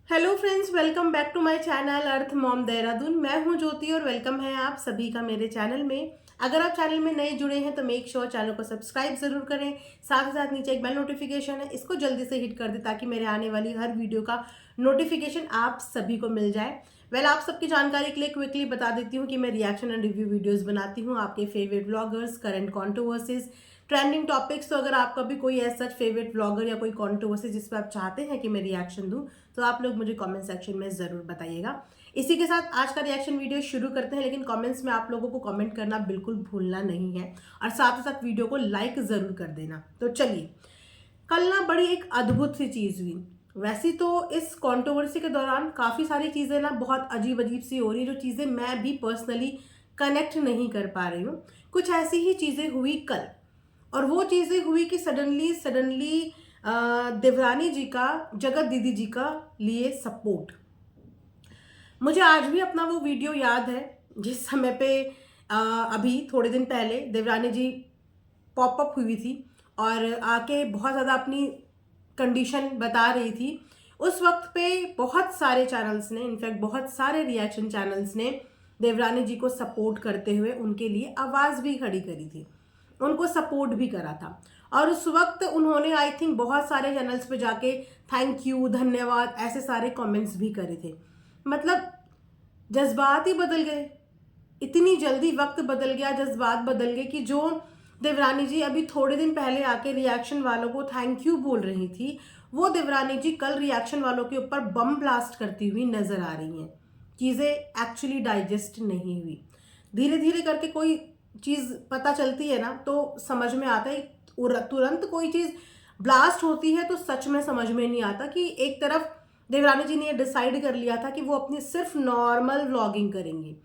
Hello friends, welcome back to my channel Earth Mom Dehradun. मैं हूं ज्योति और वेलकम है आप सभी का मेरे चैनल में। अगर आप चैनल में नए जुड़े हैं तो मेक श्योर चैनल को सब्सक्राइब जरूर करें। साथ ही साथ नीचे एक बेल नोटिफिकेशन है, इसको जल्दी से हिट कर दें ताकि मेरे आने वाली हर वीडियो का नोटिफिकेशन आप सभी को मिल जाए। आप सबकी जानकारी के लिए क्विकली बता देती हूँ कि मैं रिएक्शन एंड रिव्यू वीडियोस बनाती हूँ आपके favourite vloggers, current controversies, trending topics. तो अगर आपका भी कोई ऐसा फेवरेट व्लॉगर या कोई कॉन्ट्रोवर्सी जिस पर आप चाहते हैं कि मैं रिएक्शन दूं तो आप लोग मुझे कमेंट सेक्शन में ज़रूर बताइएगा। इसी के साथ आज का रिएक्शन वीडियो शुरू करते हैं, लेकिन कमेंट्स में आप लोगों को कमेंट करना बिल्कुल भूलना नहीं है और साथ ही साथ वीडियो को लाइक ज़रूर कर देना। तो चलिए, कल ना बड़ी एक अद्भुत सी चीज़ हुई। वैसे तो इस कंट्रोवर्सी के दौरान काफ़ी सारी चीज़ें ना बहुत अजीब अजीब सी हो रही है, जो चीज़ें मैं भी पर्सनली कनेक्ट नहीं कर पा रही हूँ। कुछ ऐसी ही चीज़ें हुई कल, और वो चीज़ें हुई कि सडनली सडनली देवरानी जी का जगत दीदी जी का लिए सपोर्ट। मुझे आज भी अपना वो वीडियो याद है जिस समय पे अभी थोड़े दिन पहले देवरानी जी पॉपअप हुई थी और आके बहुत ज़्यादा अपनी कंडीशन बता रही थी। उस वक्त पे बहुत सारे चैनल्स ने, इनफैक्ट बहुत सारे रिएक्शन चैनल्स ने देवरानी जी को सपोर्ट करते हुए उनके लिए आवाज़ भी खड़ी करी थी, उनको सपोर्ट भी करा था। और उस वक्त उन्होंने आई थिंक बहुत सारे चैनल्स पे जाके थैंक यू, धन्यवाद, ऐसे सारे कमेंट्स भी करे थे। मतलब जज्बात ही बदल गए, इतनी जल्दी वक्त बदल गया, जज्बात बदल गए कि जो देवरानी जी अभी थोड़े दिन पहले आके रिएक्शन वालों को थैंक यू बोल रही थी, वो देवरानी जी कल रिएक्शन वालों के ऊपर बम ब्लास्ट करती हुई नजर आ रही हैं। चीज़ें एक्चुअली डाइजेस्ट नहीं हुई। धीरे धीरे करके कोई चीज़ पता चलती है ना तो समझ में आता है। तुरंत कोई चीज़ ब्लास्ट होती है तो सच में समझ में नहीं आता कि एक तरफ देवरानी जी ने डिसाइड कर लिया था कि वो अपनी सिर्फ नॉर्मल व्लॉगिंग करेंगी,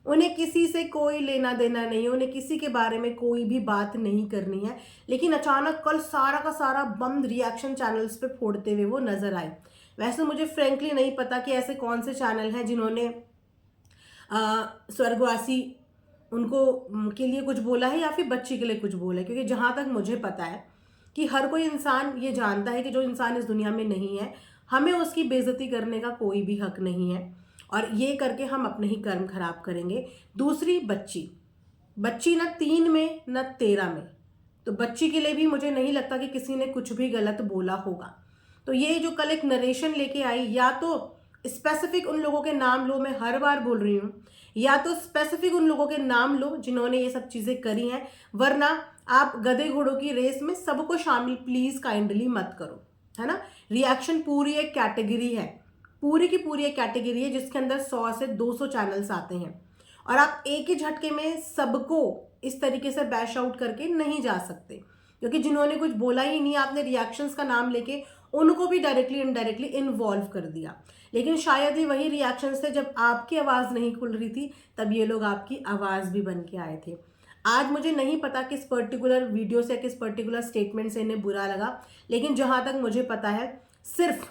उन्हें किसी से कोई लेना देना नहीं है, उन्हें किसी के बारे में कोई भी बात नहीं करनी है। लेकिन अचानक कल सारा का सारा बम रिएक्शन चैनल्स पे फोड़ते हुए वो नजर आए। वैसे मुझे फ्रेंकली नहीं पता कि ऐसे कौन से चैनल हैं जिन्होंने स्वर्गवासी उनको के लिए कुछ बोला है या फिर बच्ची के लिए कुछ बोला है, क्योंकि जहाँ तक मुझे पता है कि हर कोई इंसान ये जानता है कि जो इंसान इस दुनिया में नहीं है, हमें उसकी बेइज्जती करने का कोई भी हक नहीं है, और ये करके हम अपने ही कर्म खराब करेंगे। दूसरी बच्ची, बच्ची न 3 में न 13 में, तो बच्ची के लिए भी मुझे नहीं लगता कि किसी ने कुछ भी गलत बोला होगा। तो ये जो कल एक नरेशन लेके आई, या तो स्पेसिफिक उन लोगों के नाम लो, मैं हर बार बोल रही हूँ, या तो स्पेसिफिक उन लोगों के नाम लो जिन्होंने ये सब चीज़ें करी हैं, वरना आप गधे घोड़ों की रेस में सबको शामिल प्लीज काइंडली मत करो, है ना। रिएक्शन पूरी एक कैटेगरी है, पूरी की पूरी एक कैटेगरी है जिसके अंदर 100 से 200 चैनल्स आते हैं, और आप एक ही झटके में सबको इस तरीके से बैश आउट करके नहीं जा सकते, क्योंकि जिन्होंने कुछ बोला ही नहीं, आपने रिएक्शंस का नाम लेके उनको भी डायरेक्टली इनडायरेक्टली इन्वॉल्व कर दिया। लेकिन शायद ही वही रिएक्शंस थे जब आपकी आवाज़ नहीं खुल रही थी, तब ये लोग आपकी आवाज़ भी बन के आए थे। आज मुझे नहीं पता किस पर्टिकुलर वीडियो से, किस पर्टिकुलर स्टेटमेंट से इन्हें बुरा लगा, लेकिन जहाँ तक मुझे पता है सिर्फ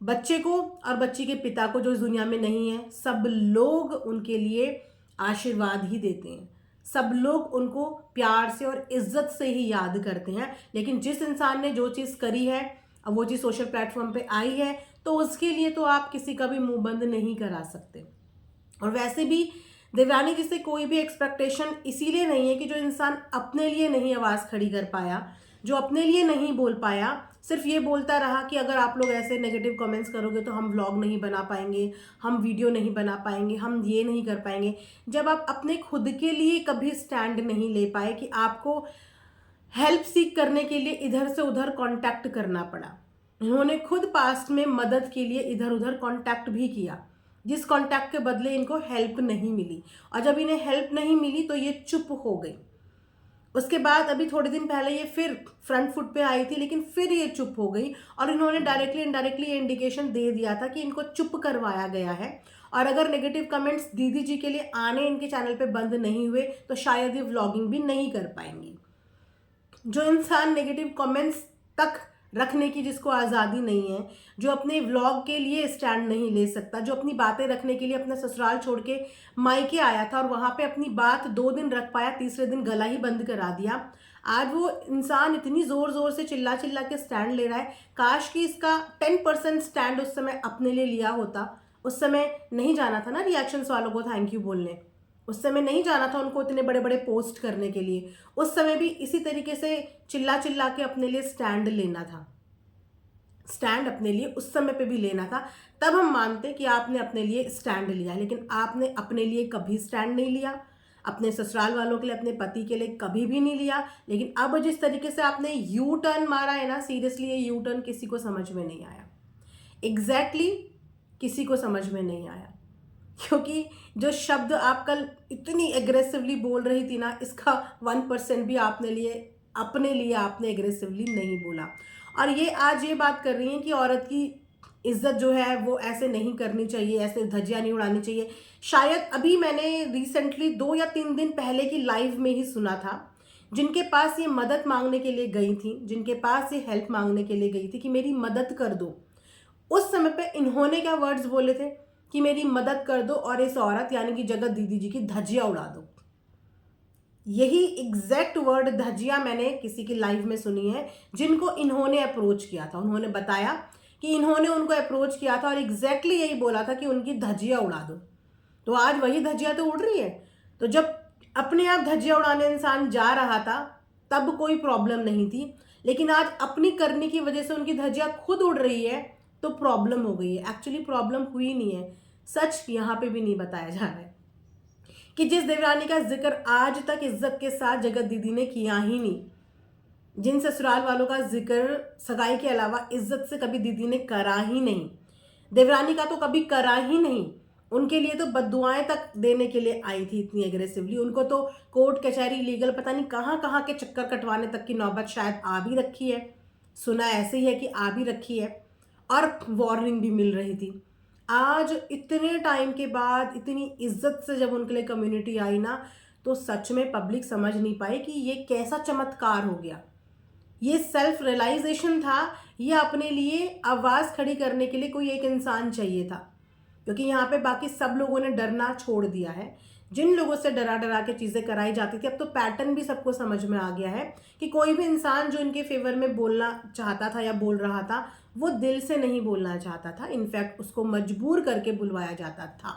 बच्चे को और बच्ची के पिता को, जो इस दुनिया में नहीं है, सब लोग उनके लिए आशीर्वाद ही देते हैं, सब लोग उनको प्यार से और इज्जत से ही याद करते हैं। लेकिन जिस इंसान ने जो चीज़ करी है, अब वो चीज़ सोशल प्लेटफॉर्म पे आई है, तो उसके लिए तो आप किसी का भी मुंह बंद नहीं करा सकते। और वैसे भी देवरानी जी से कोई भी एक्सपेक्टेशन इसीलिए नहीं है कि जो इंसान अपने लिए नहीं आवाज़ खड़ी कर पाया, जो अपने लिए नहीं बोल पाया, सिर्फ ये बोलता रहा कि अगर आप लोग ऐसे नेगेटिव कमेंट्स करोगे तो हम व्लॉग नहीं बना पाएंगे, हम वीडियो नहीं बना पाएंगे, हम ये नहीं कर पाएंगे। जब आप अपने खुद के लिए कभी स्टैंड नहीं ले पाए कि आपको हेल्प सीख करने के लिए इधर से उधर कांटेक्ट करना पड़ा, इन्होंने खुद पास्ट में मदद के लिए इधर उधर कांटेक्ट भी किया, जिस कांटेक्ट के बदले इनको हेल्प नहीं मिली, और जब इन्हें हेल्प नहीं मिली तो ये चुप हो गई। उसके बाद अभी थोड़े दिन पहले ये फिर फ्रंट फुट पे आई थी, लेकिन फिर ये चुप हो गई, और इन्होंने डायरेक्टली इनडायरेक्टली ये इंडिकेशन दे दिया था कि इनको चुप करवाया गया है, और अगर नेगेटिव कमेंट्स दीदी जी के लिए आने इनके चैनल पे बंद नहीं हुए तो शायद ये व्लॉगिंग भी नहीं कर पाएंगी। जो इंसान नेगेटिव कमेंट्स तक रखने की जिसको आज़ादी नहीं है, जो अपने व्लॉग के लिए स्टैंड नहीं ले सकता, जो अपनी बातें रखने के लिए अपना ससुराल छोड़ के मायके आया था और वहाँ पे अपनी बात 2 दिन रख पाया, तीसरे दिन गला ही बंद करा दिया, आज वो इंसान इतनी ज़ोर ज़ोर से चिल्ला चिल्ला के स्टैंड ले रहा है, काश कि इसका 10% स्टैंड उस समय अपने लिए लिया होता। उस समय नहीं जाना था ना रिएक्शंस वालों को थैंक यू बोलने, उस समय नहीं जाना था उनको इतने बड़े बड़े पोस्ट करने के लिए, उस समय भी इसी तरीके से चिल्ला चिल्ला के अपने लिए स्टैंड लेना था, स्टैंड अपने लिए उस समय पे भी लेना था। तब हम मानते कि आपने अपने लिए स्टैंड लिया, लेकिन आपने अपने लिए कभी स्टैंड नहीं लिया, अपने ससुराल वालों के लिए, अपने पति के लिए कभी भी नहीं लिया। लेकिन अब जिस तरीके से आपने यू टर्न मारा है ना, सीरियसली ये यू टर्न किसी को समझ में नहीं आया, एग्जैक्टली किसी को समझ में नहीं आया। क्योंकि जो शब्द आप कल इतनी एग्रेसिवली बोल रही थी ना, इसका 1% भी अपने लिए आपने एग्रेसिवली नहीं बोला। और ये आज ये बात कर रही हैं कि औरत की इज्जत जो है वो ऐसे नहीं करनी चाहिए, ऐसे धज्जियां नहीं उड़ानी चाहिए। शायद अभी मैंने रिसेंटली 2 या 3 दिन पहले की लाइव में ही सुना था, जिनके पास ये मदद मांगने के लिए गई थी, जिनके पास ये हेल्प मांगने के लिए गई थी कि मेरी मदद कर दो, उस समय पे इन्होंने क्या वर्ड्स बोले थे कि मेरी मदद कर दो और इस औरत यानी कि जगत दीदी जी की धज्जियां उड़ा दो। यही एग्जैक्ट वर्ड धज्जियां मैंने किसी की लाइव में सुनी है, जिनको इन्होंने अप्रोच किया था। उन्होंने बताया कि इन्होंने उनको अप्रोच किया था और एग्जैक्टली यही बोला था कि उनकी धज्जियां उड़ा दो। तो आज वही धज्जियां तो उड़ रही है। तो जब अपने आप धज्जियां उड़ाने इंसान जा रहा था तब कोई प्रॉब्लम नहीं थी, लेकिन आज अपनी करने की वजह से उनकी धज्जियां खुद उड़ रही है तो प्रॉब्लम हो गई है। एक्चुअली प्रॉब्लम हुई नहीं है, सच यहाँ पे भी नहीं बताया जा रहा है कि जिस देवरानी का जिक्र आज तक इज्जत के साथ जगत दीदी ने किया ही नहीं, जिन ससुराल वालों का जिक्र सगाई के अलावा इज्जत से कभी दीदी ने करा ही नहीं, देवरानी का तो कभी करा ही नहीं, उनके लिए तो बद्दुआएं तक देने के लिए आई थी इतनी एग्रेसिवली। उनको तो कोर्ट कचहरी लीगल पता नहीं कहाँ कहाँ के चक्कर कटवाने तक की नौबत शायद आ भी रखी है, सुना ऐसे ही है कि आ भी रखी है, और वार्निंग भी मिल रही थी। आज इतने टाइम के बाद इतनी इज्जत से जब उनके लिए कम्युनिटी आई ना, तो सच में पब्लिक समझ नहीं पाई कि ये कैसा चमत्कार हो गया। ये सेल्फ रियलाइजेशन था, ये अपने लिए आवाज़ खड़ी करने के लिए कोई एक इंसान चाहिए था, क्योंकि यहाँ पे बाकी सब लोगों ने डरना छोड़ दिया है। जिन लोगों से डरा डरा के चीज़ें कराई जाती थी, अब तो पैटर्न भी सबको समझ में आ गया है कि कोई भी इंसान जो इनके फेवर में बोलना चाहता था या बोल रहा था, वो दिल से नहीं बोलना चाहता था, इनफैक्ट उसको मजबूर करके बुलवाया जाता था।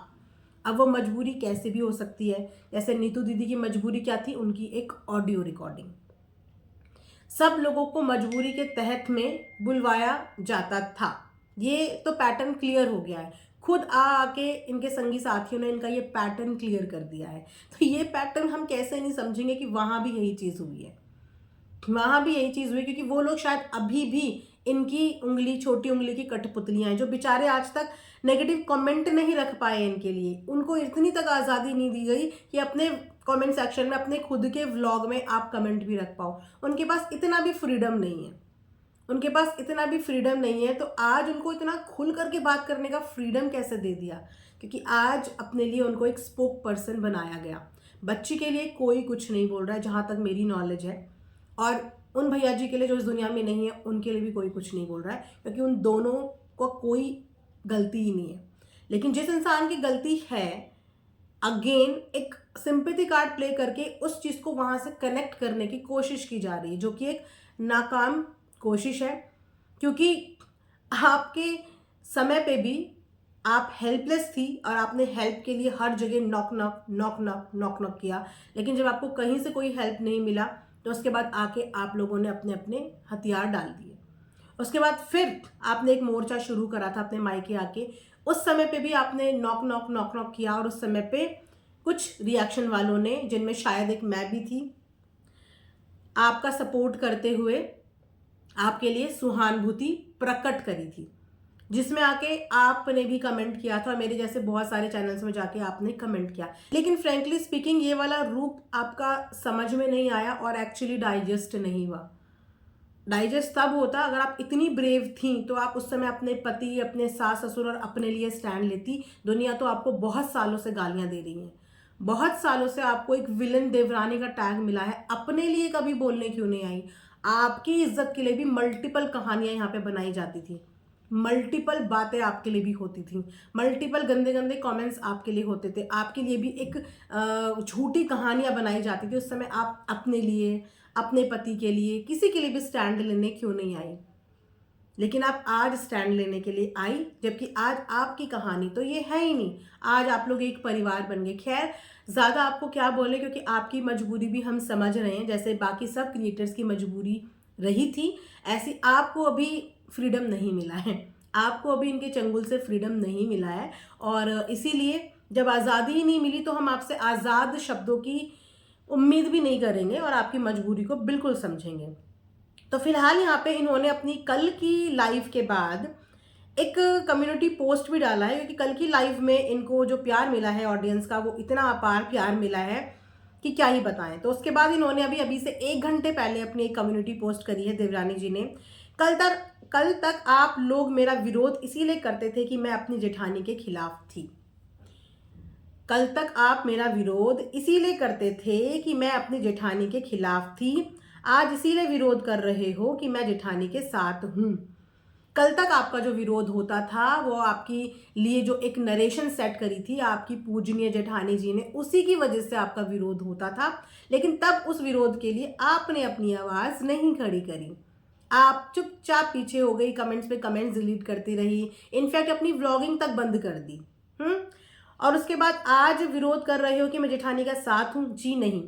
अब वो मजबूरी कैसे भी हो सकती है, जैसे नीतू दीदी की मजबूरी क्या थी, उनकी एक ऑडियो रिकॉर्डिंग। सब लोगों को मजबूरी के तहत में बुलवाया जाता था, ये तो पैटर्न क्लियर हो गया है। खुद आके इनके संगी साथियों ने इनका ये पैटर्न क्लियर कर दिया है। तो ये पैटर्न हम कैसे नहीं समझेंगे कि वहाँ भी यही चीज़ हुई है, वहाँ भी यही चीज़ हुई, क्योंकि वो लोग शायद अभी भी इनकी उंगली, छोटी उंगली की कठपुतलियाँ हैं, जो बेचारे आज तक नेगेटिव कमेंट नहीं रख पाए इनके लिए। उनको इतनी तक आज़ादी नहीं दी गई कि अपने कमेंट सेक्शन में, अपने खुद के व्लॉग में आप कमेंट भी रख पाओ। उनके पास इतना भी फ्रीडम नहीं है, उनके पास इतना भी फ्रीडम नहीं है। तो आज उनको इतना खुल करके बात करने का फ्रीडम कैसे दे दिया? क्योंकि आज अपने लिए उनको एक स्पोक पर्सन बनाया गया। बच्ची के लिए कोई कुछ नहीं बोल रहा है जहाँ तक मेरी नॉलेज है, और उन भैया जी के लिए जो इस दुनिया में नहीं है उनके लिए भी कोई कुछ नहीं बोल रहा है, क्योंकि उन दोनों को कोई गलती ही नहीं है। लेकिन जिस इंसान की गलती है, अगेन एक सिंपैथी कार्ड प्ले करके उस चीज़ को वहाँ से कनेक्ट करने की कोशिश की जा रही है, जो कि एक नाकाम कोशिश है। क्योंकि आपके समय पे भी आप हेल्पलेस थी और आपने हेल्प के लिए हर जगह knock knock knock knock knock knock किया, लेकिन जब आपको कहीं से कोई हेल्प नहीं मिला तो उसके बाद आके आप लोगों ने अपने अपने हथियार डाल दिए। उसके बाद फिर आपने एक मोर्चा शुरू करा था अपने मायके आके, उस समय पे भी आपने नॉक नॉक नॉक नॉक किया, और उस समय पे कुछ रिएक्शन वालों ने, जिनमें शायद एक मैं भी थी, आपका सपोर्ट करते हुए आपके लिए सहानुभूति प्रकट करी थी, जिसमें आके आपने भी कमेंट किया था, मेरे जैसे बहुत सारे चैनल्स में जाके आपने कमेंट किया। लेकिन फ्रेंकली स्पीकिंग ये वाला रूप आपका समझ में नहीं आया और एक्चुअली डाइजेस्ट नहीं हुआ। डाइजेस्ट तब होता अगर आप इतनी ब्रेव थी, तो आप उस समय अपने पति, अपने सास ससुर और अपने लिए स्टैंड लेती। दुनिया तो आपको बहुत सालों से गालियां दे रही है, बहुत सालों से आपको एक विलन देवरानी का टैग मिला है, अपने लिए कभी बोलने क्यों नहीं आई? आपकी इज्जत के लिए भी मल्टीपल कहानियां यहाँ पे बनाई जाती थी, मल्टीपल बातें आपके लिए भी होती थी, मल्टीपल गंदे गंदे कमेंट्स आपके लिए होते थे, आपके लिए भी एक झूठी कहानियां बनाई जाती थी। उस समय आप अपने लिए, अपने पति के लिए, किसी के लिए भी स्टैंड लेने क्यों नहीं आई? लेकिन आप आज स्टैंड लेने के लिए आई, जबकि आज आपकी कहानी तो ये है ही नहीं। आज आप लोग एक परिवार बन गए। खैर, ज़्यादा आपको क्या बोले, क्योंकि आपकी मजबूरी भी हम समझ रहे हैं। जैसे बाकी सब क्रिएटर्स की मजबूरी रही थी, ऐसी आपको अभी फ्रीडम नहीं मिला है। आपको अभी इनके चंगुल से फ्रीडम नहीं मिला है, और इसीलिए जब आज़ादी ही नहीं मिली तो हम आपसे आज़ाद शब्दों की उम्मीद भी नहीं करेंगे और आपकी मजबूरी को बिल्कुल समझेंगे। तो फिलहाल यहाँ पे इन्होंने अपनी कल की लाइव के बाद एक कम्युनिटी पोस्ट भी डाला है, क्योंकि कल की लाइव में इनको जो प्यार मिला है ऑडियंस का, वो इतना अपार प्यार मिला है कि क्या ही बताएं। तो उसके बाद इन्होंने अभी से 1 घंटे पहले अपनी एक कम्युनिटी पोस्ट करी है देवरानी जी ने। कल तक आप लोग मेरा विरोध इसीलिए करते थे कि मैं अपनी जेठानी के खिलाफ थी। कल तक आप मेरा विरोध इसीलिए करते थे कि मैं अपनी जेठानी के खिलाफ थी। आज इसीलिए विरोध कर रहे हो कि मैं जेठानी के साथ हूँ। कल तक आपका जो विरोध होता था वो आपकी लिए जो एक नरेशन सेट करी थी आपकी पूजनीय जेठानी जी ने, उसी की वजह से आपका विरोध होता था। लेकिन तब उस विरोध के लिए आपने अपनी आवाज़ नहीं खड़ी करी। आप चुपचाप पीछे हो गई, कमेंट्स पे कमेंट्स डिलीट करती रही, इनफैक्ट अपनी व्लॉगिंग तक बंद कर दी। और उसके बाद आज विरोध कर रहे हो कि मैं जेठानी का साथ हूँ। जी नहीं,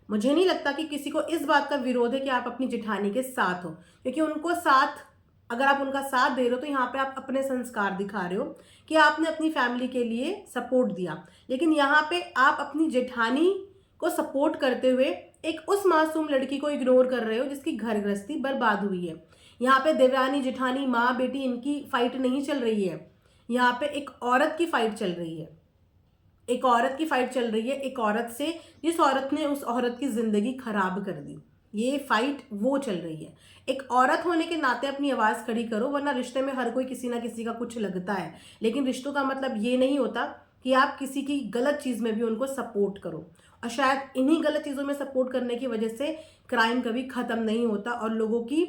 मुझे नहीं लगता कि किसी को इस बात का विरोध है कि आप अपनी जेठानी के साथ हो, क्योंकि उनको साथ, अगर आप उनका साथ दे रहे हो तो यहाँ पे आप अपने संस्कार दिखा रहे हो कि आपने अपनी फैमिली के लिए सपोर्ट दिया। लेकिन यहाँ पे आप अपनी जेठानी को सपोर्ट करते हुए एक उस मासूम लड़की को इग्नोर कर रहे हो जिसकी घर गृहस्थी बर्बाद हुई है। यहाँ पे देवरानी जेठानी माँ बेटी इनकी फाइट नहीं चल रही है, यहाँ पे एक औरत की फाइट चल रही है। एक औरत की फाइट चल रही है, एक औरत से, जिस औरत ने उस औरत की जिंदगी खराब कर दी। ये फाइट वो चल रही है। एक औरत होने के नाते अपनी आवाज़ खड़ी करो, वरना रिश्ते में हर कोई किसी ना किसी का कुछ लगता है। लेकिन रिश्तों का मतलब ये नहीं होता कि आप किसी की गलत चीज़ में भी उनको सपोर्ट करो। और शायद इन्हीं गलत चीज़ों में सपोर्ट करने की वजह से क्राइम कभी ख़त्म नहीं होता और लोगों की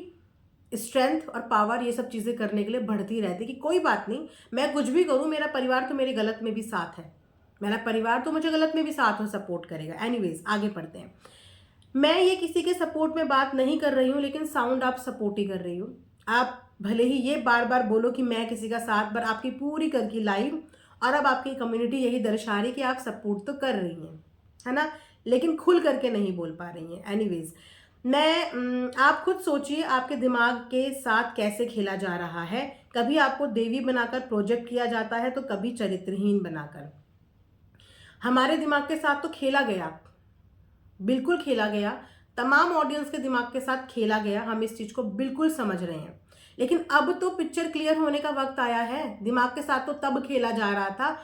स्ट्रेंथ और पावर ये सब चीज़ें करने के लिए बढ़ती रहती कि कोई बात नहीं, मैं कुछ भी करूँ, मेरा परिवार तो मेरे गलत में भी साथ है, मेरा परिवार तो मुझे गलत में भी साथ हो सपोर्ट करेगा। एनीवेज, आगे पढ़ते हैं। मैं ये किसी के सपोर्ट में बात नहीं कर रही हूँ, लेकिन साउंड आप सपोर्ट ही कर रही हो। आप भले ही ये बार बार बोलो कि मैं किसी का साथ, पर आपकी पूरी कर की लाइव और अब आपकी कम्युनिटी यही दर्शा रही कि आप सपोर्ट तो कर रही हैं, है ना, लेकिन खुल करके नहीं बोल पा रही हैं। एनीवेज, आप खुद सोचिए आपके दिमाग के साथ कैसे खेला जा रहा है। कभी आपको देवी बनाकर प्रोजेक्ट किया जाता है तो कभी चरित्रहीन बनाकर। हमारे दिमाग के साथ तो खेला गया, बिल्कुल खेला गया, तमाम ऑडियंस के दिमाग के साथ खेला गया, हम इस चीज़ को बिल्कुल समझ रहे हैं। लेकिन अब तो पिक्चर क्लियर होने का वक्त आया है। दिमाग के साथ तो तब खेला जा रहा था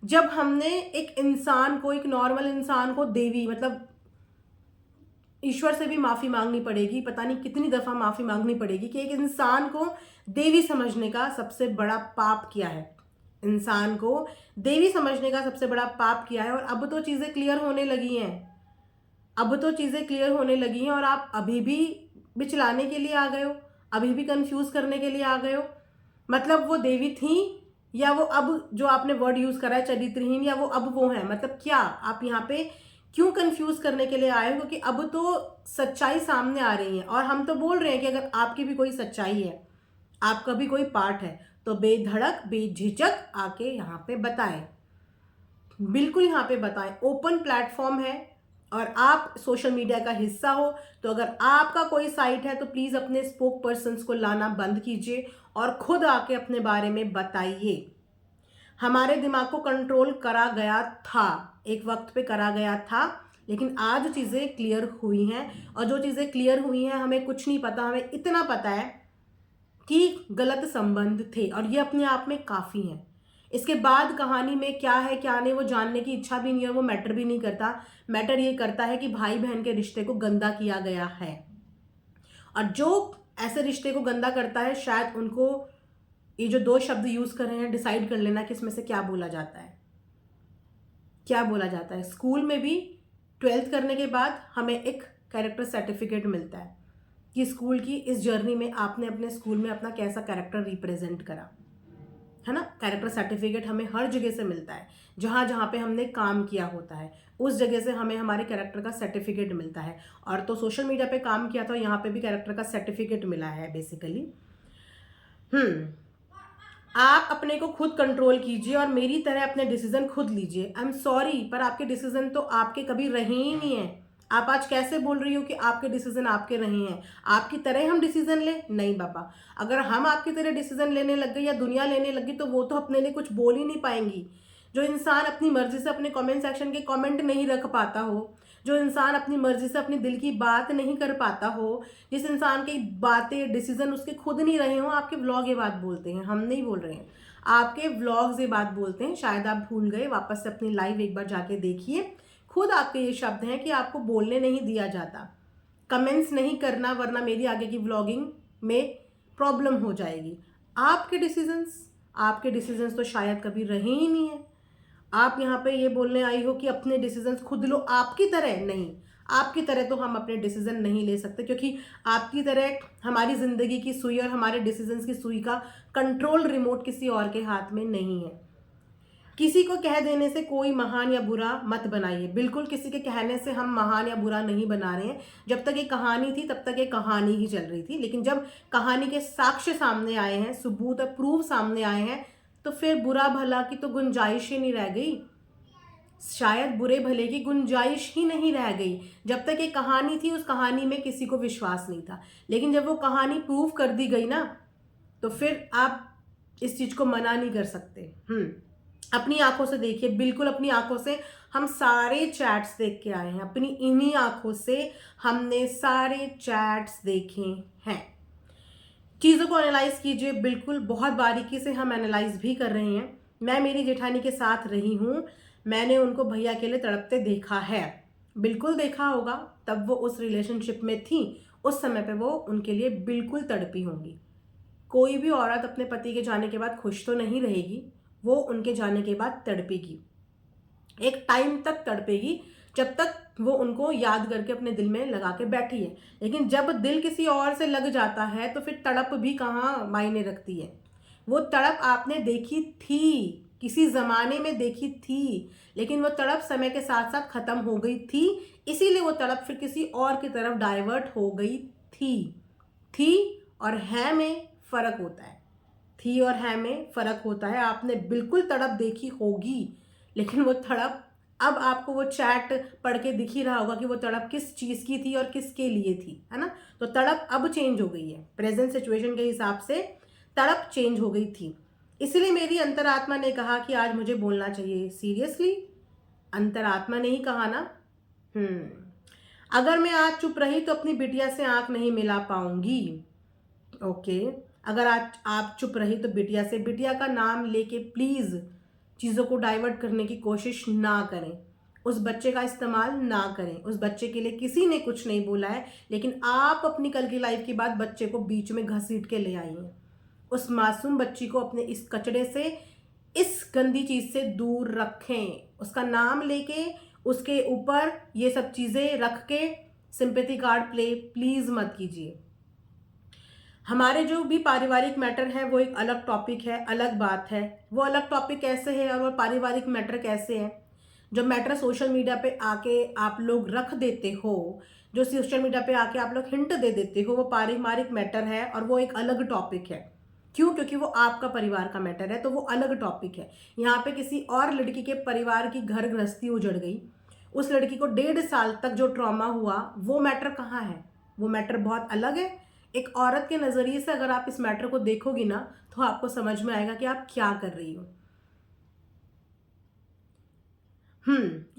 जब हमने एक इंसान को, एक नॉर्मल इंसान को देवी, मतलब ईश्वर से भी माफ़ी मांगनी पड़ेगी, पता नहीं कितनी दफ़ा माफ़ी मांगनी पड़ेगी कि एक इंसान को देवी समझने का सबसे बड़ा पाप किया है। इंसान को देवी समझने का सबसे बड़ा पाप किया है। और अब तो चीज़ें क्लियर होने लगी हैं, अब तो चीज़ें क्लियर होने लगी हैं और आप अभी भी बिचलाने के लिए आ गए हो, अभी भी कंफ्यूज करने के लिए आ गए हो। मतलब वो देवी थी या वो अब जो आपने वर्ड यूज़ करा है चरित्रहीन, या वो अब वो है, मतलब क्या आप यहाँ पे क्यों कंफ्यूज करने के लिए आए हो? क्योंकि अब तो सच्चाई सामने आ रही है और हम तो बोल रहे हैं कि अगर आपकी भी कोई सच्चाई है, आपका भी कोई पार्ट है, तो बेधड़क बेझिझक आके यहाँ पे बताएं, बिल्कुल यहाँ पे बताएं। ओपन प्लेटफॉर्म है और आप सोशल मीडिया का हिस्सा हो, तो अगर आपका कोई साइट है तो प्लीज़ अपने स्पोक पर्सन्स को लाना बंद कीजिए और खुद आके अपने बारे में बताइए। हमारे दिमाग को कंट्रोल करा गया था, एक वक्त पे करा गया था, लेकिन आज चीज़ें क्लियर हुई हैं और जो चीज़ें क्लियर हुई हैं हमें कुछ नहीं पता, हमें इतना पता है कि गलत संबंध थे और ये अपने आप में काफ़ी है। इसके बाद कहानी में क्या है क्या नहीं वो जानने की इच्छा भी नहीं है, वो मैटर भी नहीं करता। मैटर ये करता है कि भाई बहन के रिश्ते को गंदा किया गया है और जो ऐसे रिश्ते को गंदा करता है शायद उनको ये जो 2 शब्द यूज़ कर रहे हैं डिसाइड कर लेना कि इसमें से क्या बोला जाता है, क्या बोला जाता है। स्कूल में भी 12th करने के बाद हमें एक कैरेक्टर सर्टिफिकेट मिलता है कि स्कूल की इस जर्नी में आपने अपने स्कूल में अपना कैसा कैरेक्टर रिप्रेजेंट करा। है ना। कैरेक्टर सर्टिफिकेट हमें हर जगह से मिलता है, जहाँ जहाँ पे हमने काम किया होता है उस जगह से हमें हमारे कैरेक्टर का सर्टिफिकेट मिलता है। और तो सोशल मीडिया पे काम किया था, यहाँ पे भी कैरेक्टर का सर्टिफिकेट मिला है बेसिकली। आप अपने को खुद कंट्रोल कीजिए और मेरी तरह अपने डिसीजन खुद लीजिए। आई एम सॉरी, पर आपके डिसीजन तो आपके कभी रहे ही नहीं है। आप आज कैसे बोल रही हो कि आपके डिसीजन आपके रहे हैं? आपकी तरह हम डिसीजन ले? नहीं बाबा, अगर हम आपकी तरह डिसीजन लेने लग गए या दुनिया लेने लगी तो वो तो अपने लिए कुछ बोल ही नहीं पाएंगी। जो इंसान अपनी मर्जी से अपने कमेंट सेक्शन के कमेंट नहीं रख पाता हो, जो इंसान अपनी मर्जी से अपनी दिल की बात नहीं कर पाता हो, जिस इंसान की बातें डिसीजन उसके खुद नहीं रहे हो, आपके व्लॉग ये बात बोलते हैं, हम नहीं बोल रहे हैं। आपके व्लॉग्स ये बात बोलते हैं। शायद आप भूल गए, वापस से अपनी लाइव एक बार जाके देखिए। खुद आपके ये शब्द हैं कि आपको बोलने नहीं दिया जाता, कमेंट्स नहीं करना, वरना मेरी आगे की व्लॉगिंग में प्रॉब्लम हो जाएगी। आपके डिसीजंस तो शायद कभी रहे ही नहीं है। आप यहाँ पे ये बोलने आई हो कि अपने डिसीजंस खुद लो। आपकी तरह नहीं, आपकी तरह तो हम अपने डिसीजन नहीं ले सकते, क्योंकि आपकी तरह हमारी ज़िंदगी की सुई और हमारे डिसीजंस की सुई का कंट्रोल रिमोट किसी और के हाथ में नहीं है। किसी को कह देने से कोई महान या बुरा मत बनाइए। बिल्कुल किसी के कहने से हम महान या बुरा नहीं बना रहे हैं। जब तक ये कहानी थी तब तक ये कहानी ही चल रही थी, लेकिन जब कहानी के साक्ष्य सामने आए हैं, सबूत और प्रूफ सामने आए हैं, तो फिर बुरा भला की तो गुंजाइश ही नहीं रह गई। शायद बुरे भले की गुंजाइश ही नहीं रह गई। जब तक ये कहानी थी उस कहानी में किसी को विश्वास नहीं था, लेकिन जब वो कहानी प्रूव कर दी गई ना, तो फिर आप इस चीज़ को मना नहीं कर सकते। अपनी आंखों से देखिए, बिल्कुल अपनी आंखों से। हम सारे चैट्स देख के आए हैं, अपनी इन्हीं आंखों से हमने सारे चैट्स देखे हैं। चीज़ों को एनालाइज कीजिए, बिल्कुल बहुत बारीकी से हम एनालाइज भी कर रहे हैं। मैं मेरी जेठानी के साथ रही हूँ, मैंने उनको भैया के लिए तड़पते देखा है, बिल्कुल देखा होगा। तब वो उस रिलेशनशिप में थी, उस समय पे वो उनके लिए बिल्कुल तड़पी होंगी। कोई भी औरत अपने पति के जाने के बाद खुश तो नहीं रहेगी, वो उनके जाने के बाद तड़पेगी, एक टाइम तक तड़पेगी, जब तक वो उनको याद करके अपने दिल में लगा के बैठी है। लेकिन जब दिल किसी और से लग जाता है तो फिर तड़प भी कहाँ मायने रखती है। वो तड़प आपने देखी थी, किसी ज़माने में देखी थी, लेकिन वो तड़प समय के साथ साथ ख़त्म हो गई थी। इसीलिए वो तड़प फिर किसी और की तरफ डाइवर्ट हो गई थी और है में फ़र्क होता है। थी और है में फ़र्क होता है। आपने बिल्कुल तड़प देखी होगी, लेकिन वो तड़प अब आपको वो चैट पढ़ के दिख ही रहा होगा कि वो तड़प किस चीज़ की थी और किसके लिए थी, है ना। तो तड़प अब चेंज हो गई है, प्रेजेंट सिचुएशन के हिसाब से तड़प चेंज हो गई थी। इसलिए मेरी अंतरात्मा ने कहा कि आज मुझे बोलना चाहिए। सीरियसली अंतरात्मा ने ही कहा ना। अगर मैं आज चुप रही तो अपनी बिटिया से आंख नहीं मिला पाऊंगी। ओके, अगर आज आप चुप रही तो बिटिया का नाम लेके प्लीज़ चीज़ों को डाइवर्ट करने की कोशिश ना करें, उस बच्चे का इस्तेमाल ना करें। उस बच्चे के लिए किसी ने कुछ नहीं बोला है, लेकिन आप अपनी कल की लाइफ की बात बच्चे को बीच में घसीट के ले आई हैं। उस मासूम बच्ची को अपने इस कचड़े से, इस गंदी चीज़ से दूर रखें। उसका नाम लेके उसके ऊपर ये सब चीज़ें रख के सिंपैथी कार्ड प्ले प्लीज़ मत कीजिए। हमारे जो भी पारिवारिक मैटर है वो एक अलग टॉपिक है, अलग बात है। वो अलग टॉपिक कैसे है और वो पारिवारिक मैटर कैसे है? जो मैटर सोशल मीडिया पे आके आप लोग रख देते हो, जो सोशल मीडिया पे आके आप लोग हिंट दे देते हो, वो पारिवारिक मैटर है और वो एक अलग टॉपिक है। क्यों? क्योंकि वो आपका परिवार का मैटर है, तो वो अलग टॉपिक है। यहाँ पे किसी और लड़की के परिवार की घर गृहस्थी उजड़ गई, उस लड़की को 1.5 साल तक जो ट्रॉमा हुआ, वो मैटर कहाँ है? वो मैटर बहुत अलग है। एक औरत के नज़रिए से अगर आप इस मैटर को देखोगी ना, तो आपको समझ में आएगा कि आप क्या कर रही हो।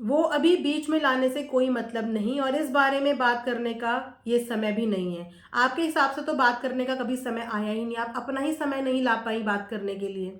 वो अभी बीच में लाने से कोई मतलब नहीं, और इस बारे में बात करने का ये समय भी नहीं है। आपके हिसाब से तो बात करने का कभी समय आया ही नहीं, आप अपना ही समय नहीं ला पाई बात करने के लिए।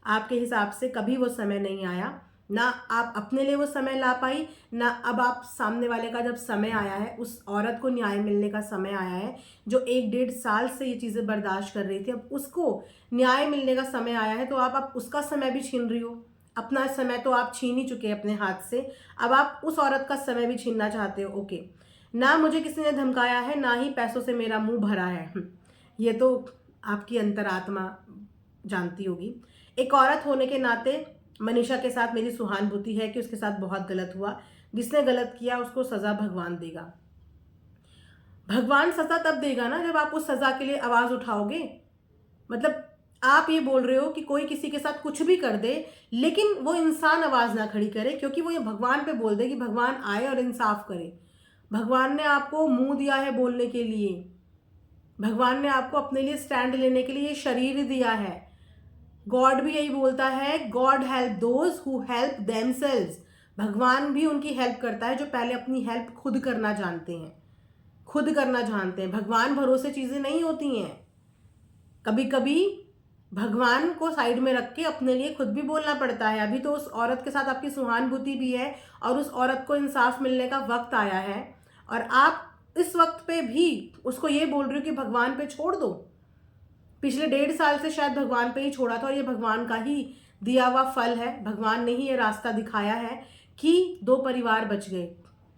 आपके हिसाब से कभी वो समय नहीं आया, ना आप अपने लिए वो समय ला पाई, ना अब आप सामने वाले का जब समय आया है, उस औरत को न्याय मिलने का समय आया है, जो 1-1.5 साल से ये चीज़ें बर्दाश्त कर रही थी, अब उसको न्याय मिलने का समय आया है, तो आप उसका समय भी छीन रही हो। अपना समय तो आप छीन ही चुके हैं अपने हाथ से, अब आप उस औरत का समय भी छीनना चाहते हो। ओके, ना मुझे किसी ने धमकाया है, ना ही पैसों से मेरा मुंह भरा है। ये तो आपकी अंतरात्मा जानती होगी। एक औरत होने के नाते मनीषा के साथ मेरी सहानुभूति है कि उसके साथ बहुत गलत हुआ। जिसने गलत किया उसको सज़ा भगवान देगा। भगवान सज़ा तब देगा ना जब आप उस सज़ा के लिए आवाज़ उठाओगे। मतलब आप ये बोल रहे हो कि कोई किसी के साथ कुछ भी कर दे, लेकिन वो इंसान आवाज़ ना खड़ी करे, क्योंकि वो ये भगवान पे बोल दे कि भगवान आए और इंसाफ करे। भगवान ने आपको मुंह दिया है बोलने के लिए, भगवान ने आपको अपने लिए स्टैंड लेने के लिए ये शरीर दिया है। गॉड भी यही बोलता है, God help those who help themselves. भगवान भी उनकी हेल्प करता है जो पहले अपनी हेल्प खुद करना जानते हैं, खुद करना जानते हैं। भगवान भरोसे चीज़ें नहीं होती हैं। कभी कभी भगवान को साइड में रख के अपने लिए खुद भी बोलना पड़ता है। अभी तो उस औरत के साथ आपकी सहानुभूति भी है और उस औरत को इंसाफ मिलने का वक्त आया है, और आप इस वक्त पे भी उसको ये बोल रहे हो कि भगवान पे छोड़ दो। पिछले 1.5 साल से शायद भगवान पे ही छोड़ा था, और ये भगवान का ही दिया हुआ फल है। भगवान ने ही ये रास्ता दिखाया है कि 2 परिवार बच गए,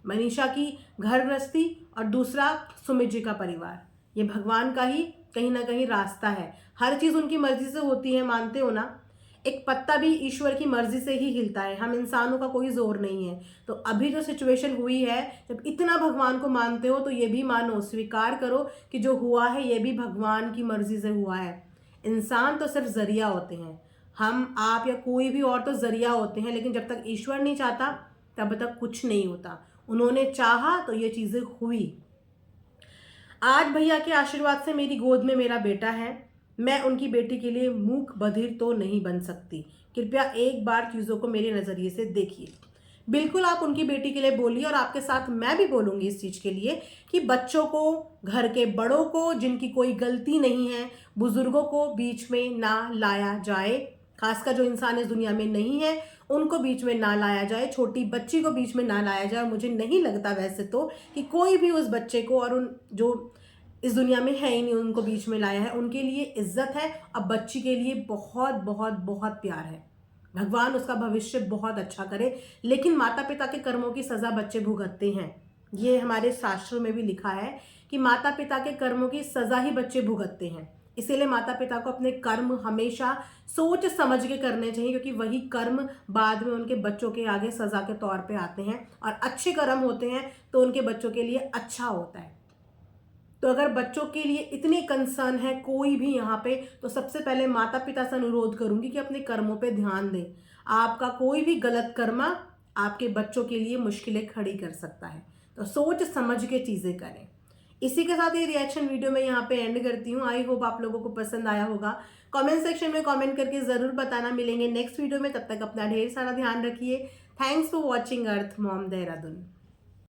मनीषा की घर गृहस्थी और दूसरा सुमित जी का परिवार। ये भगवान का ही कहीं ना कहीं रास्ता है। हर चीज़ उनकी मर्जी से होती है, मानते हो ना। एक पत्ता भी ईश्वर की मर्जी से ही हिलता है, हम इंसानों का कोई जोर नहीं है। तो अभी जो सिचुएशन हुई है, जब इतना भगवान को मानते हो तो ये भी मानो, स्वीकार करो कि जो हुआ है ये भी भगवान की मर्जी से हुआ है। इंसान तो सिर्फ जरिया होते हैं, हम आप या कोई भी और तो जरिया होते हैं, लेकिन जब तक ईश्वर नहीं चाहता तब तक कुछ नहीं होता। उन्होंने चाहा तो ये चीज़ें हुई। आज भैया के आशीर्वाद से मेरी गोद में मेरा बेटा है। मैं उनकी बेटी के लिए मूक बधिर तो नहीं बन सकती। कृपया एक बार चीज़ों को मेरे नज़रिए से देखिए। बिल्कुल आप उनकी बेटी के लिए बोलिए, और आपके साथ मैं भी बोलूँगी इस चीज़ के लिए कि बच्चों को, घर के बड़ों को जिनकी कोई गलती नहीं है, बुज़ुर्गों को बीच में ना लाया जाए। खासकर जो इंसान इस दुनिया में नहीं है उनको बीच में ना लाया जाए, छोटी बच्ची को बीच में ना लाया जाए। मुझे नहीं लगता वैसे तो कि कोई भी उस बच्चे को और उन जो इस दुनिया में है ही नहीं उनको बीच में लाया है। उनके लिए इज्जत है, अब बच्ची के लिए बहुत बहुत बहुत प्यार है। भगवान उसका भविष्य बहुत अच्छा करे, लेकिन माता पिता के कर्मों की सज़ा बच्चे भुगतते हैं। ये हमारे शास्त्रों में भी लिखा है कि माता पिता के कर्मों की सज़ा ही बच्चे भुगतते हैं। इसीलिए माता पिता को अपने कर्म हमेशा सोच समझ के करने चाहिए, क्योंकि वही कर्म बाद में उनके बच्चों के आगे सज़ा के तौर पे आते हैं, और अच्छे कर्म होते हैं तो उनके बच्चों के लिए अच्छा होता है। तो अगर बच्चों के लिए इतनी कंसर्न है कोई भी यहाँ पे, तो सबसे पहले माता पिता से अनुरोध करूंगी कि अपने कर्मों पे ध्यान दें। आपका कोई भी गलत कर्मा आपके बच्चों के लिए मुश्किलें खड़ी कर सकता है, तो सोच समझ के चीज़ें करें। इसी के साथ ये रिएक्शन वीडियो मैं यहाँ पे एंड करती हूँ। आई होप आप लोगों को पसंद आया होगा। कमेंट सेक्शन में कमेंट करके ज़रूर बताना। मिलेंगे नेक्स्ट वीडियो में, तब तक अपना ढेर सारा ध्यान रखिए। Thanks for watching earth Mom Dehradun.